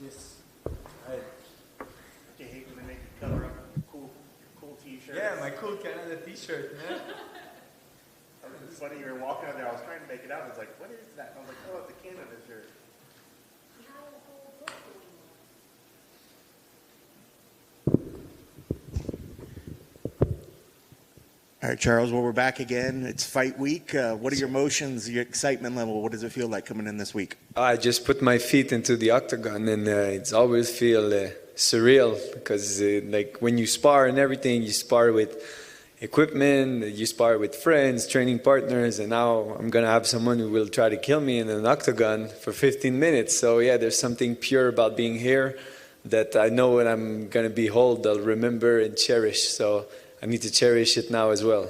Yes. You hate when they make you cover up cool t-shirts. Yeah, my cool Canada t-shirt, man. It's funny, you were walking out there, I was trying to make it out, I was like, what is that? And I was like, oh, it's a Canada shirt. All right, Charles, well, we're back again. It's fight week. What are your emotions, your excitement level? What does it feel like coming in this week? I just put my feet into the octagon, and it's always feel surreal because like when you spar and everything, you spar with equipment, you spar with friends, training partners, and now I'm going to have someone who will try to kill me in an octagon for 15 minutes. So yeah, there's something pure about being here that I know when I'm going to behold, I'll remember and cherish. So I need to cherish it now as well.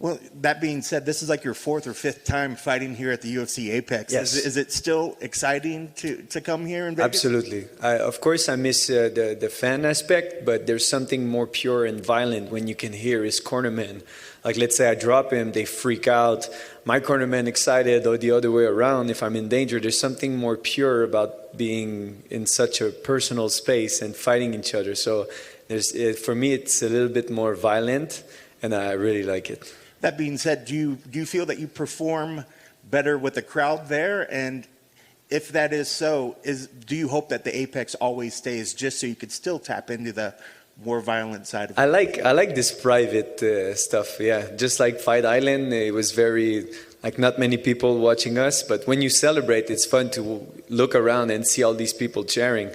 Well, that being said, this is like your fourth or fifth time fighting here at the UFC Apex. Yes. Is it still exciting to come here in Vegas? Absolutely. Of course, I miss the fan aspect, but there's something more pure and violent when you can hear his cornermen. Like, let's say I drop him, they freak out. My cornermen excited, or the other way around. If I'm in danger, there's something more pure about being in such a personal space and fighting each other. So for me, it's a little bit more violent, and I really like it. That being said, do you feel that you perform better with the crowd there? And if that is so, do you hope that the Apex always stays just so you could still tap into the more violent side of it? I like this private stuff, yeah. Just like Fight Island, it was very, like not many people watching us, but when you celebrate, it's fun to look around and see all these people cheering.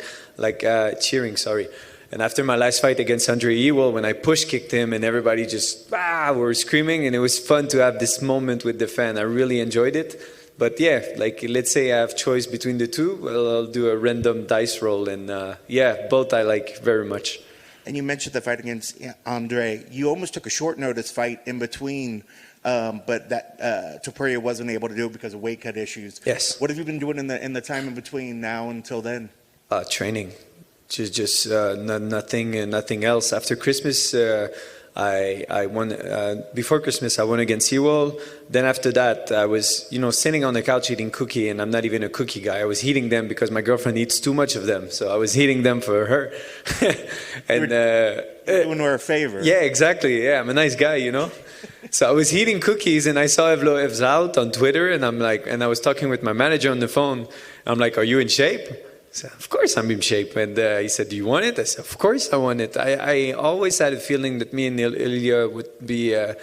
And after my last fight against Andre Ewell, when I push kicked him and everybody just were screaming, and it was fun to have this moment with the fan. I really enjoyed it. But yeah, like let's say I have choice between the two, well, I'll do a random dice roll, and both I like very much. And you mentioned the fight against Andre. You almost took a short notice fight in between, but that Topuria wasn't able to do it because of weight cut issues. Yes. What have you been doing in the time in between now until then? Training. Just nothing else. After Christmas, I won. Before Christmas, I won against Ewell. Then after that, I was, sitting on the couch eating cookie, and I'm not even a cookie guy. I was eating them because my girlfriend eats too much of them, so I was eating them for her. And you're doing her a favor. Yeah, exactly. Yeah, I'm a nice guy, So I was eating cookies, and I saw Evloev's out on Twitter, and I was talking with my manager on the phone. I'm like, "Are you in shape?" I said, "Of course I'm in shape." And he said, "Do you want it?" I said, "Of course I want it." I always had a feeling that me and Ilya would be a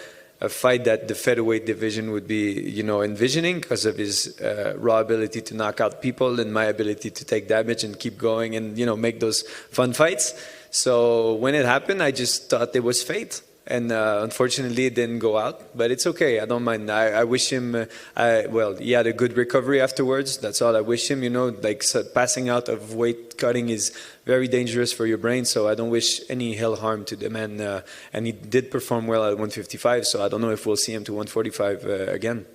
fight that the featherweight division would be, envisioning because of his raw ability to knock out people and my ability to take damage and keep going and, make those fun fights. So when it happened, I just thought it was fate. And unfortunately, it didn't go out, but it's okay. I don't mind. I wish him, he had a good recovery afterwards. That's all I wish him, passing out of weight cutting is very dangerous for your brain. So I don't wish any ill harm to the man. And he did perform well at 155. So I don't know if we'll see him to 145 again.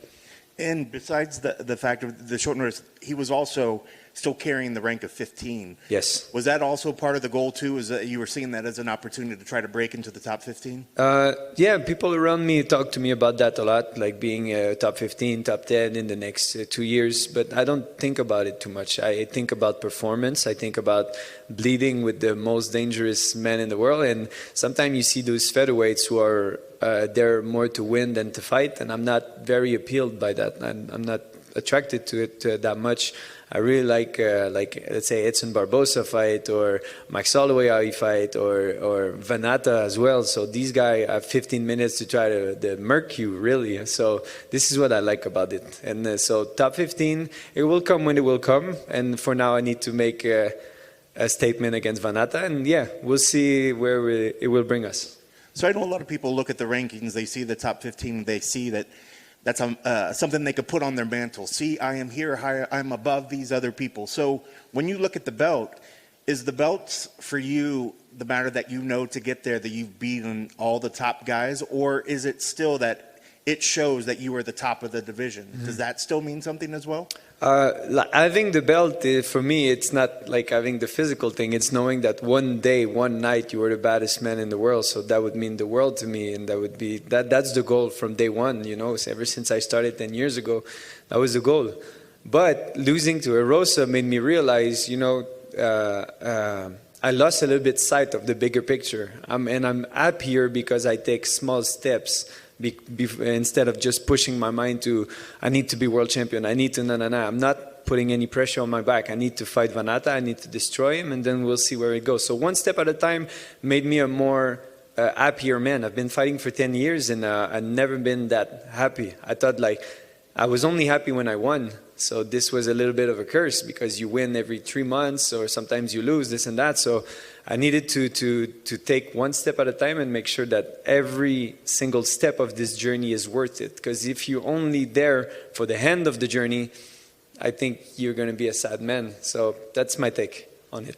And besides the fact of the short notice, he was also still carrying the rank of 15. Yes. Was that also part of the goal too? Is that you were seeing that as an opportunity to try to break into the top 15? Yeah, people around me talk to me about that a lot, like being top 15, top 10 in the next 2 years. But I don't think about it too much. I think about performance. I think about bleeding with the most dangerous men in the world. And sometimes you see those featherweights who are there more to win than to fight, and I'm not very appealed by that. I'm not attracted to it that much. I really like let's say Edson Barbosa fight, or Max Holloway fight, or Vanata as well. So these guys have 15 minutes to try to murk you, really. So this is what I like about it. And so top 15, it will come when it will come. And for now, I need to make a statement against Vanata, and yeah, we'll see where it will bring us. So I know a lot of people look at the rankings, they see the top 15, they see that's something they could put on their mantle. See, I am here, I'm above these other people. So when you look at the belt, is the belts for you the matter that to get there that you've beaten all the top guys, or is it still that it shows that you are the top of the division? Mm-hmm. Does that still mean something as well? Having the belt, for me, it's not like having the physical thing. It's knowing that one day, one night, you were the baddest man in the world. So that would mean the world to me, and that would be that's the goal from day one. So ever since I started 10 years ago, that was the goal. But losing to Erosa made me realize, I lost a little bit sight of the bigger picture. And I'm happier because I take small steps instead of just pushing my mind to, I need to be world champion, I need to, I'm not putting any pressure on my back. I need to fight Vanata, I need to destroy him, and then we'll see where it goes. So one step at a time made me a more happier man. I've been fighting for 10 years, and I've never been that happy. I thought I was only happy when I won. So this was a little bit of a curse because you win every 3 months or sometimes you lose, this and that. So I needed to take one step at a time and make sure that every single step of this journey is worth it. Because if you're only there for the end of the journey, I think you're going to be a sad man. So that's my take on it.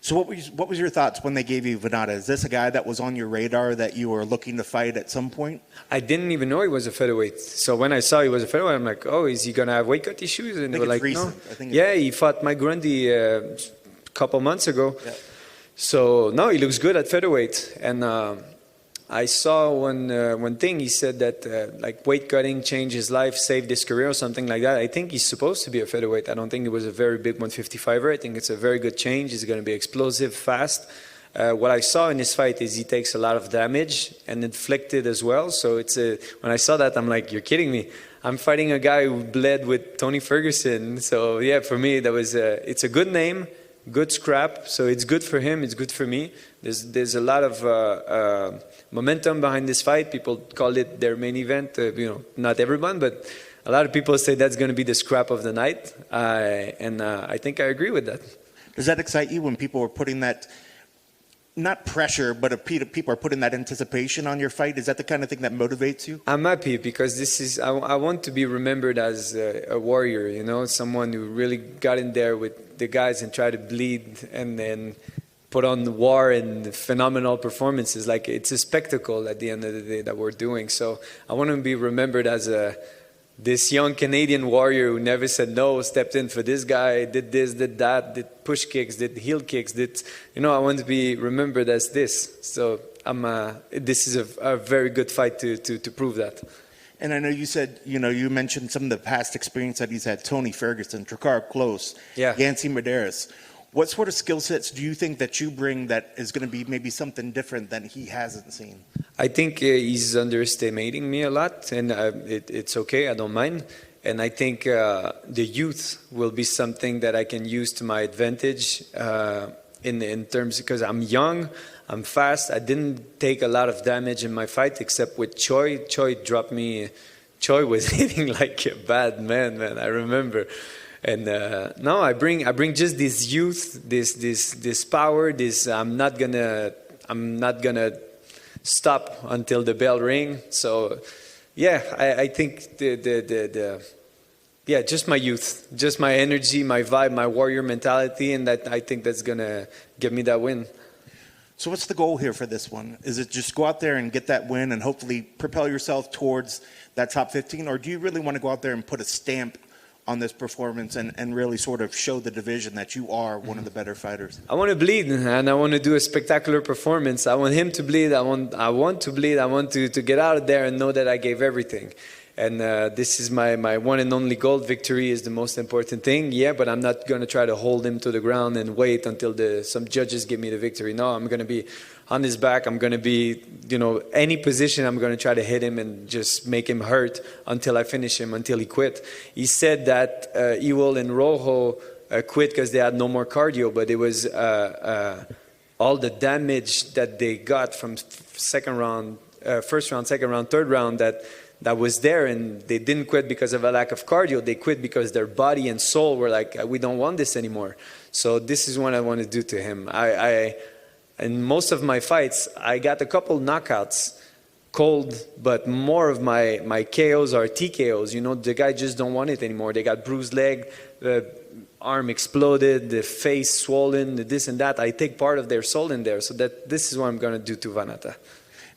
So what was your thoughts when they gave you Vanata? Is this a guy that was on your radar that you were looking to fight at some point? I didn't even know he was a featherweight. So when I saw he was a featherweight, I'm like, oh, is he going to have weight cut issues? And they were like, no. Yeah, he fought Mike Grundy a couple months ago. Yeah. So no, he looks good at featherweight. And I saw one thing. He said that weight cutting changed his life, saved his career, or something like that. I think he's supposed to be a featherweight. I don't think it was a very big 155er. I think it's a very good change. He's going to be explosive, fast. What I saw in his fight is he takes a lot of damage and inflicted as well. So when I saw that, I'm like, you're kidding me. I'm fighting a guy who bled with Tony Ferguson. So yeah, for me, it's a good name, good scrap. So it's good for him. It's good for me. There's a lot of momentum behind this fight. People call it their main event. Not everyone, but a lot of people say that's going to be the scrap of the night. I think I agree with that. Does that excite you when people are putting that, not pressure, but people are putting that anticipation on your fight? Is that the kind of thing that motivates you? I'm happy because I want to be remembered as a warrior, someone who really got in there with the guys and tried to bleed and then put on the war and phenomenal performances. It's a spectacle at the end of the day that we're doing. So I want to be remembered as this young Canadian warrior who never said no, stepped in for this guy, did this, did that, did push kicks, did heel kicks, I want to be remembered as this. So this is a very good fight to prove that. And I know you said, you mentioned some of the past experience that he's had, Tony Ferguson, Tricard Close, Yancy Medeiros. What sort of skill sets do you think that you bring that is going to be maybe something different than he hasn't seen? I think he's underestimating me a lot, and it's okay, I don't mind. And I think the youth will be something that I can use to my advantage in terms, because I'm young, I'm fast. I didn't take a lot of damage in my fight except with Choi. Choi dropped me. Choi was hitting like a bad man, I remember. And no, I bring just this youth, this power. I'm not gonna stop until the bell ring. So, yeah, I think just my youth, just my energy, my vibe, my warrior mentality, and I think that's gonna give me that win. So what's the goal here for this one? Is it just go out there and get that win and hopefully propel yourself towards that top 15, or do you really want to go out there and put a stamp on this performance and really sort of show the division that you are one of the better fighters? I want to bleed, and I want to do a spectacular performance. I want him to bleed. I want to bleed. I want to get out of there and know that I gave everything. And this is my one and only goal. Victory is the most important thing. Yeah, but I'm not going to try to hold him to the ground and wait until some judges give me the victory. No, I'm going to be on his back. I'm going to be, any position, I'm going to try to hit him and just make him hurt until I finish him, until he quit. He said that Ewell and Rojo quit because they had no more cardio, but it was all the damage that they got from second round, first round, second round, third round that was there, and they didn't quit because of a lack of cardio. They quit because their body and soul were like, we don't want this anymore. So this is what I want to do to him. In most of my fights, I got a couple knockouts, cold, but more of my KOs are TKOs. The guy just don't want it anymore. They got bruised leg, the arm exploded, the face swollen, this and that. I take part of their soul in there. So this is what I'm going to do to Vanata.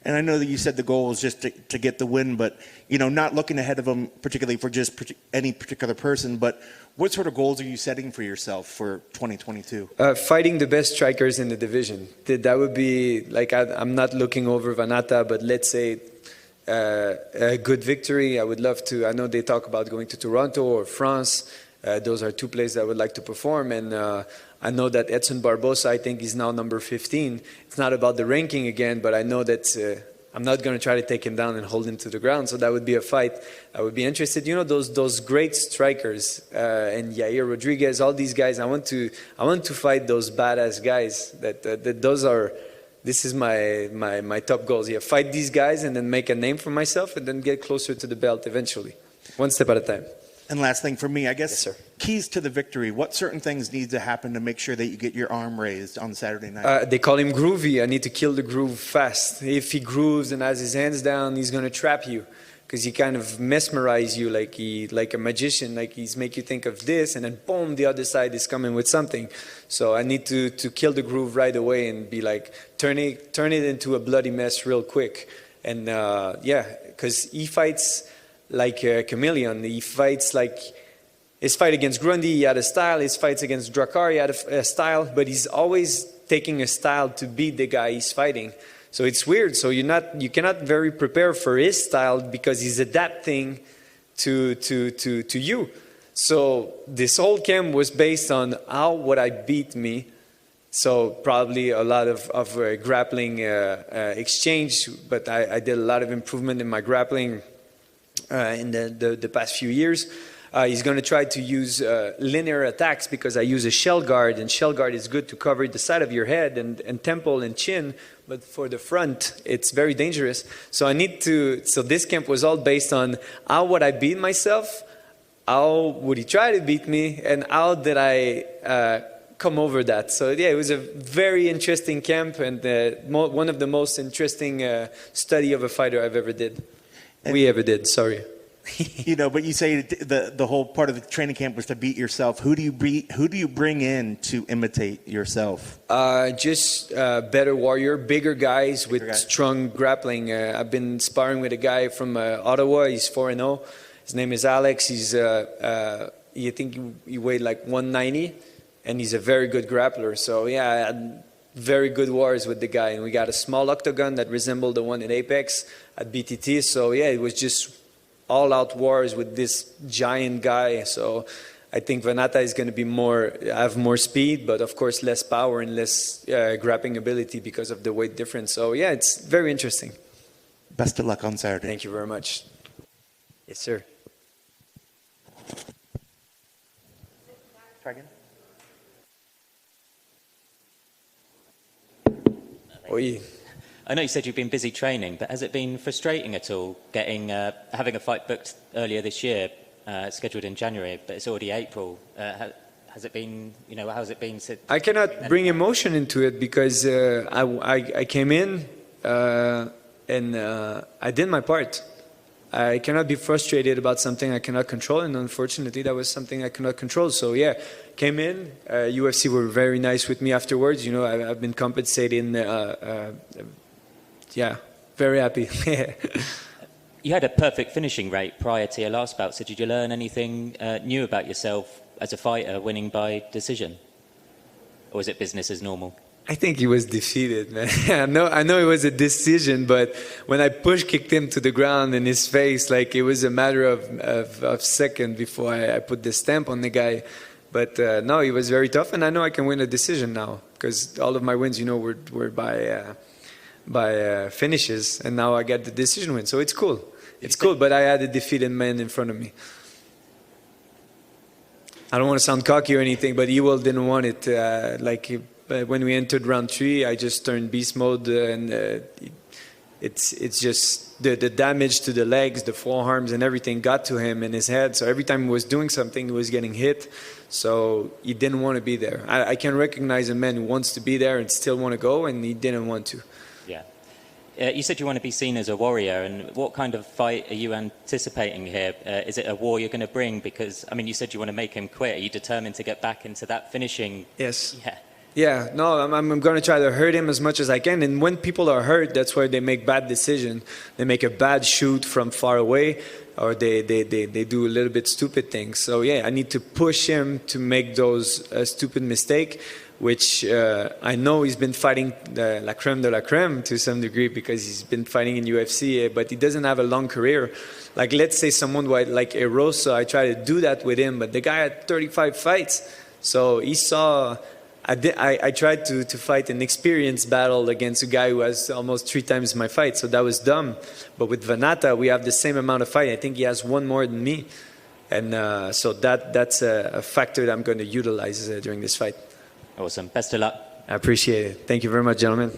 And I know that you said the goal is just to get the win, but, not looking ahead of them, particularly for just any particular person, but what sort of goals are you setting for yourself for 2022? Fighting the best strikers in the division. That would be, I'm not looking over Vanata, but let's say a good victory. I would love to. I know they talk about going to Toronto or France. Those are two places I would like to perform. And I know that Edson Barbosa, I think, is now number 15. It's not about the ranking again, but I know that I'm not going to try to take him down and hold him to the ground. So that would be a fight I would be interested. You know, those great strikers and Yair Rodriguez, all these guys. I want to fight those badass guys. This is my top goals. Yeah, fight these guys and then make a name for myself and then get closer to the belt eventually, one step at a time. And last thing for me, I guess, Yes, sir. keys to the victory. What certain things need to happen to make sure that you get your arm raised on Saturday night? They call him groovy. I need to kill the groove fast. If he grooves and has his hands down, he's going to trap you because he kind of mesmerize you like a magician, like he's make you think of this, and then boom, the other side is coming with something. So I need to kill the groove right away and be like, turn it into a bloody mess real quick. And because he fights like a chameleon. He fights like his fight against Grundy, he had a style. His fights against Drakkar, he had a style. But he's always taking a style to beat the guy he's fighting. So it's weird. So you cannot very prepare for his style because he's adapting to you. So this whole camp was based on how would I beat me. So probably a lot of grappling exchange. But I did a lot of improvement in my grappling in the past few years. He's going to try to use linear attacks because I use a shell guard, and shell guard is good to cover the side of your head and temple and chin, but for the front, it's very dangerous. So so this camp was all based on how would I beat myself, how would he try to beat me, and how did I come over that. So yeah, it was a very interesting camp and one of the most interesting study of a fighter I've ever did. We ever did, sorry. You know, but you say the whole part of the training camp was to beat yourself. Who do you bring in to imitate yourself? Just better warrior, bigger guys with strong grappling. I've been sparring with a guy from Ottawa. He's 4-0. His name is Alex. I think he weighed like 190, and he's a very good grappler. So yeah, I had very good wars with the guy, and we got a small octagon that resembled the one in Apex at BTT. So yeah, it was just all-out wars with this giant guy. So I think Vanata is going to have more speed, but of course less power and less grappling ability because of the weight difference. So yeah, it's very interesting. Best of luck on Saturday. Thank you very much. Yes, sir. Try again. Oui. I know you said you've been busy training, but has it been frustrating at all having a fight booked earlier this year, scheduled in January, but it's already April? Has it been, how's it been? I cannot bring emotion into it because I came in and I did my part. I cannot be frustrated about something I cannot control, and unfortunately that was something I cannot control. So yeah, came in, UFC were very nice with me afterwards. I've been compensating, yeah, very happy. You had a perfect finishing rate prior to your last bout, so did you learn anything new about yourself as a fighter winning by decision? Or was it business as normal? I think he was defeated, man. I know it was a decision, but when I kicked him to the ground in his face, like it was a matter of second before I put the stamp on the guy. But no, he was very tough, and I know I can win a decision now because all of my wins, were by finishes, and now I got the decision win. So it's cool. It's cool, but I had a defeated man in front of me. I don't want to sound cocky or anything, but Ewell didn't want it. When we entered round 3, I just turned beast mode, and it's just the damage to the legs, the forearms, and everything got to him in his head. So every time he was doing something, he was getting hit. So he didn't want to be there. I can recognize a man who wants to be there and still want to go, and he didn't want to. Yeah. You said you want to be seen as a warrior, and what kind of fight are you anticipating here? Is it a war you're going to bring? Because, you said you want to make him quit. Are you determined to get back into that finishing? Yes. Yeah. Yeah, no, I'm going to try to hurt him as much as I can. And when people are hurt, that's where they make bad decisions. They make a bad shoot from far away, or they do a little bit stupid things. So yeah, I need to push him to make those stupid mistakes, which I know he's been fighting la creme de la creme to some degree because he's been fighting in UFC, but he doesn't have a long career. Like, let's say someone like Erosa, I try to do that with him, but the guy had 35 fights. So he saw, I tried to fight an experienced battle against a guy who has almost 3 times my fight, so that was dumb. But with Vanata, we have the same amount of fight. I think he has 1 more than me. And so that's a factor that I'm going to utilize during this fight. Awesome. Best of luck. I appreciate it. Thank you very much, gentlemen.